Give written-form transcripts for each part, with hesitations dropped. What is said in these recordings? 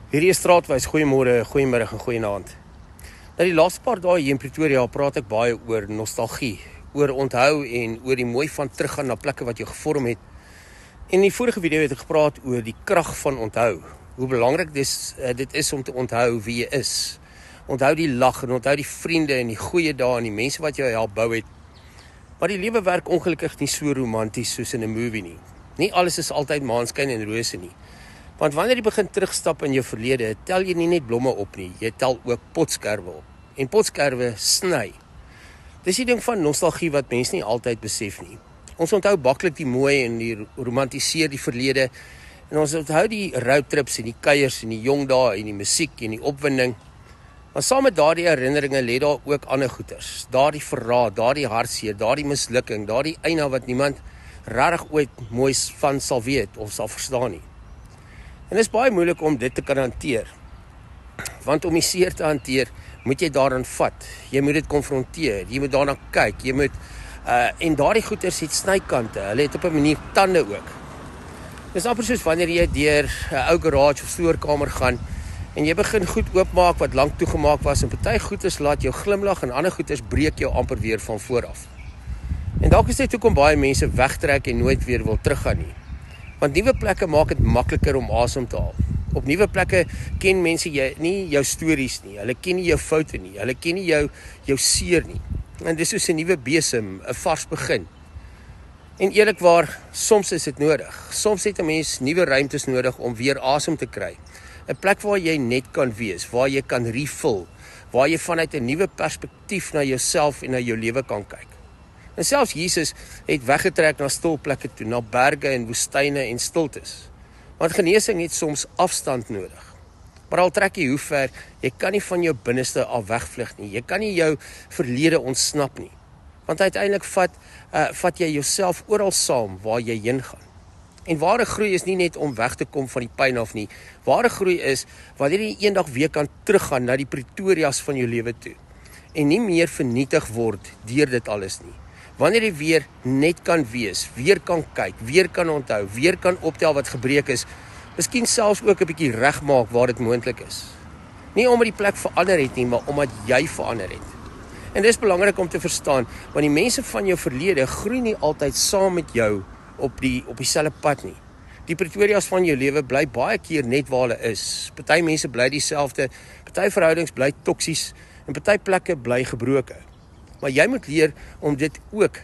Hierdie is Straatwys, goeiemôre, goeiemiddag en goeienaand. Nou die laaste paar dae hier in Pretoria praat ek baie oor nostalgie, oor onthou en oor die mooi van teruggaan na plekke wat jou gevorm het. En in die vorige video het ek gepraat oor die krag van onthou. Hoe belangrik dit is om te onthou wie jy is. Onthou die lag en onthou die vriende en die goeie dae en die mense wat jou help bou het. Maar die lewe werk ongelukkig nie so romanties soos in 'n movie nie. Nie alles is altyd maanskyn en rose nie. Want wanneer jy begin terugstap in jou verlede, tel jy nie net blomme op nie, jy tel ook potskerwe op. En potskerwe sny. Dis die ding van nostalgie wat mense nie altyd besef nie. Ons onthou maklik die mooi en die romantiseer die verlede. En ons onthou die roadtrips en die kuiers en die jong dae en die musiek en die opwinding. Maar saam met daardie herinneringe lê daar ook ander goeters. Daardie verraad, daardie hartseer, daardie mislukking, daardie eina wat niemand regtig ooit mooi van sal weet of sal verstaan nie. En dit is baie moeilik om dit te kan hanteer. Want om die seer te hanteer, moet jy daaraan vat. Jy moet dit konfronteer, jy moet daarna kyk, jy moet en daardie goeters het snykante. Hulle het op 'n manier tande ook. Dis amper soos wanneer jy deur 'n ou garage of stoorkamer gaan en jy begin goed oopmaak wat lank toegemaak was en party goeters laat jou glimlag en ander goeters breek jou amper weer van voor af. En dalk is dit hoekom baie mense wegtrek en nooit weer wil teruggaan nie. Want nuwe plekke maak dit makliker om asem te haal. Op nuwe plekke ken mense nie jou stories nie. Hulle ken nie jou foute nie. Hulle ken nie jou seer nie. En dis soos 'n nuwe besem, 'n vars begin. En eerlikwaar, soms is dit nodig. Soms het 'n mens nuwe ruimtes nodig om weer asem te kry. 'n Plek waar jy net kan wees, waar jy kan refill, waar jy vanuit 'n nuwe perspektief na jouself en na jou lewe kan kyk. En selfs Jesus het weggetrek na stil plekke toe, na berge en woestyne en stiltes. Want genesing het soms afstand nodig. Maar al trek jy hoe ver, jy kan nie van jou binneste af wegvlug nie. Jy kan nie jou verlede ontsnap nie. Want uiteindelik vat jy jouself oral saam waar jy heen gaan. En ware groei is nie net om weg te kom van die pyn af nie. Ware groei is wanneer jy eendag weer kan teruggaan na die Pretorias van jou lewe toe. En nie meer vernietig word deur dit alles nie. Wanneer jy weer net kan wees, weer kan kyk, weer kan onthou, weer kan optel wat gebreek is, miskien selfs ook 'n bietjie regmaak waar dit moontlik is. Nie omdat die plek verander het nie, maar omdat jy verander het. En dis belangrik om te verstaan, want die mense van jou verlede groei nie altyd saam met jou op dieselfde pad nie. Die Pretorias van jou lewe bly baie keer net waar hulle is. Party mense bly dieselfde, party verhoudings bly toksies en party plekke bly gebroke. Maar jy moet leer om dit ook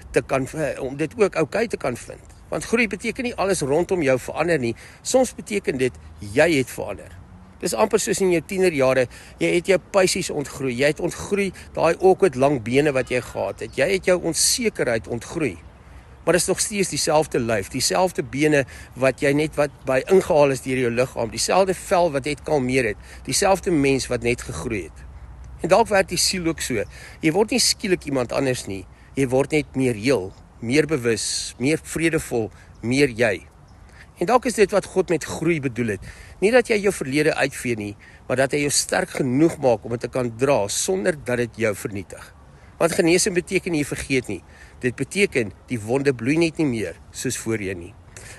oukei te kan vind. Want groei beteken nie alles rondom jou verander nie. Soms beteken dit jy het verander. Dis amper soos in jou tienerjare, jy het jou paisies ontgroei. Jy het ontgroei daai awkward lang bene wat jy gehad het. Jy het jou onsekerheid ontgroei. Maar dit is nog steeds dieselfde lyf, dieselfde bene wat by ingehaal is deur jou liggaam, dieselfde vel wat net kalmeer het, dieselfde mens wat net gegroei het. En dalk werk die siel ook so. Jy word nie skielik iemand anders nie. Jy word net meer heel, meer bewus, meer vredevol, meer jy. En dalk is dit wat God met groei bedoel het. Nie dat jy jou verlede uitvee nie, maar dat hy jou sterk genoeg maak om dit te kan dra sonder dat dit jou vernietig. Want genesing beteken nie jy vergeet nie. Dit beteken die wonde bloei net nie meer soos voorheen nie.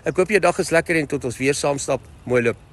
Ek hoop jou dag is lekker en tot ons weer saam stap. Mooi loop.